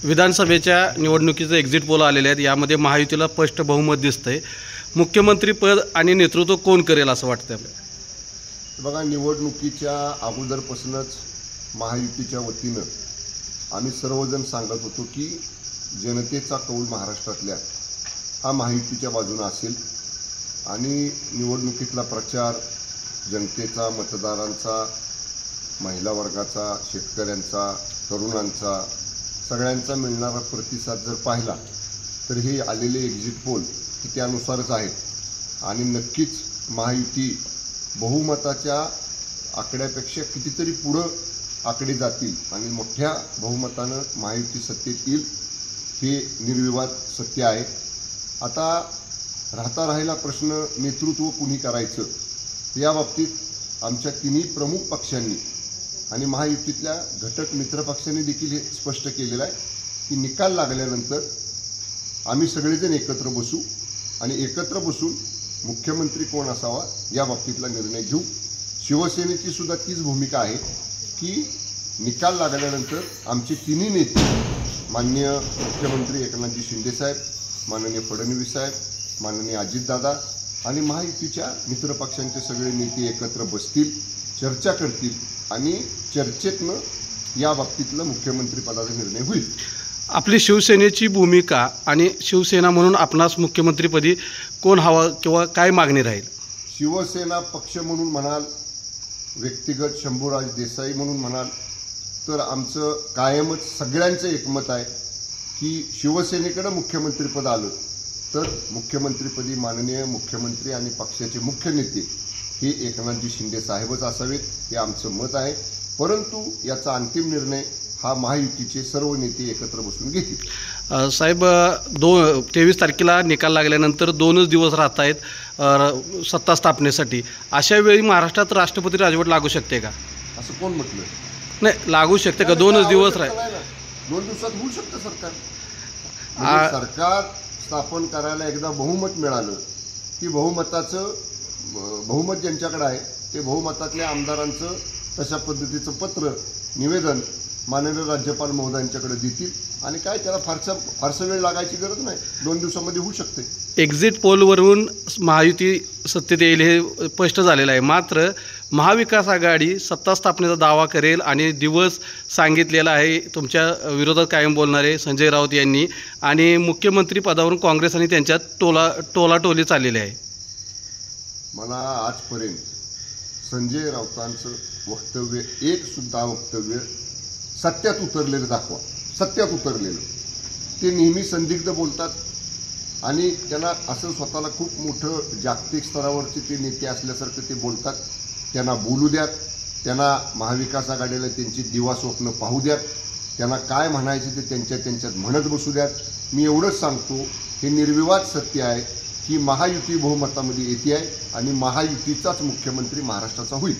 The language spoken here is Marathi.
विधानसभेच्या निवडणुकीचे एक्झिट पोल आलेले आहेत. यामध्ये महायुतीला स्पष्ट बहुमत दिसतंय. मुख्यमंत्री पद आणि नेतृत्व कोण करेल असं वाटतं आपल्याला? बघा, निवडणुकीच्या अगोदरपासूनच महायुतीच्या वतीनं आम्ही सर्वजण सांगत होतो की जनतेचा कौल महाराष्ट्रातल्या हा महायुतीच्या बाजूने असेल आणि निवडणुकीतला प्रचार जनतेचा, मतदारांचा, महिला वर्गाचा, शेतकऱ्यांचा, तरुणांचा, सगळ्यांचा मिळणारा प्रतिसाद जर पाहिला तर हे आलेले एक्झिट पोल हे त्यानुसारच आहेत आणि नक्कीच महायुती बहुमताच्या आकड्यापेक्षा कितीतरी पुढं आकडे जातील आणि मोठ्या बहुमतानं महायुती सत्तेत येईल हे निर्विवाद सत्य आहे. आता राहिला प्रश्न नेतृत्व कुणी करायचं या बाबतीत आमच्या तिन्ही प्रमुख पक्षांनी आणि महायुतीतल्या घटक मित्र पक्षांनी देखील हे स्पष्ट केलेलं आहे की निकाल लागल्यानंतर आम्ही सगळेजण एकत्र बसू आणि एकत्र बसून मुख्यमंत्री कोण असावा या बाबतीतला निर्णय घेऊ. शिवसेनेची सुद्धा तीच भूमिका आहे की निकाल लागल्यानंतर आमचे तिन्ही नेते माननीय मुख्यमंत्री एकनाथजी शिंदेसाहेब, माननीय फडणवीस साहेब, माननीय अजितदादा आणि महायुतीच्या मित्रपक्षांचे सगळे नेते एकत्र बसतील, चर्चा करतील आणि चर्चेतनं या बाबतीतलं मुख्यमंत्रीपदाचा निर्णय होईल. आपली शिवसेनेची भूमिका आणि शिवसेना म्हणून आपणास मुख्यमंत्रीपदी कोण हवा किंवा काय मागणी राहील? शिवसेना पक्ष म्हणून म्हणाल, व्यक्तिगत शंभूराज देसाई म्हणून म्हणाल तर आमचं कायमच सगळ्यांचं एकमत आहे की शिवसेनेकडं मुख्यमंत्रीपद आलं तर मुख्यमंत्रीपदी माननीय मुख्यमंत्री आणि पक्षाचे मुख्य नेते हे एकनाथजी शिंदे साहेबच असावेत हे आमचं मत आहे. परंतु याचा अंतिम निर्णय हा महायुतीचे सर्व नेते एकत्र बसून घेतील. साहेब, 23 तारखेला निकाल लागल्यानंतर 2च दिवस राहत आहेत सत्ता स्थापनेसाठी. अशा वेळी महाराष्ट्रात राष्ट्रपती राजवट लागू शकते का? असं कोण म्हटलं? नाही, लागू शकते का? 2च दिवस 2 दिवसात होऊ शकतं सरकार. सरकार स्थापन करायला एकदा बहुमत मिळालं की बहुमत ज्यांच्याकडे आहे ते बहुमतातल्या आमदारांचं तशा पद्धतीचं पत्र, निवेदन माननीय राज्यपाल महोदयांच्याकडे देतील आणि काय त्याला फारसा वेळ लागायची गरज नाही, 2 दिवसामध्ये होऊ शकते. एक्झिट पोलवरून महायुती सत्तेत येईल हे स्पष्ट झालेलं आहे. मात्र महाविकास आघाडी सत्ता स्थापनेचा दावा करेल आणि दिवस सांगितलेला आहे तुमच्या विरोधात कायम बोलणारे संजय राऊत यांनी आणि मुख्यमंत्री पदावरून काँग्रेस आणि त्यांच्यात टोलाटोली चाललेली आहे. मला आजपर्यंत संजय राऊतांचं वक्तव्य, एक सुद्धा वक्तव्य सत्यात उतरलेलं दाखवा. सत्यात उतरलेलं. ते नेहमी संदिग्ध बोलतात आणि त्यांना असं स्वतःला खूप मोठं जागतिक स्तरावरचे ते नेते असल्यासारखं ते बोलतात. त्यांना बोलू द्यात, त्यांना महाविकास आघाडीला त्यांची दिवा स्वप्न पाहू द्यात, त्यांना काय म्हणायचे ते त्यांच्यात म्हणत बसू द्यात. मी एवढंच सांगतो, हे निर्विवाद सत्य आहे की महायुती बहुमतामध्ये येते आहे आणि महायुतीचाच मुख्यमंत्री महाराष्ट्राचा होईल.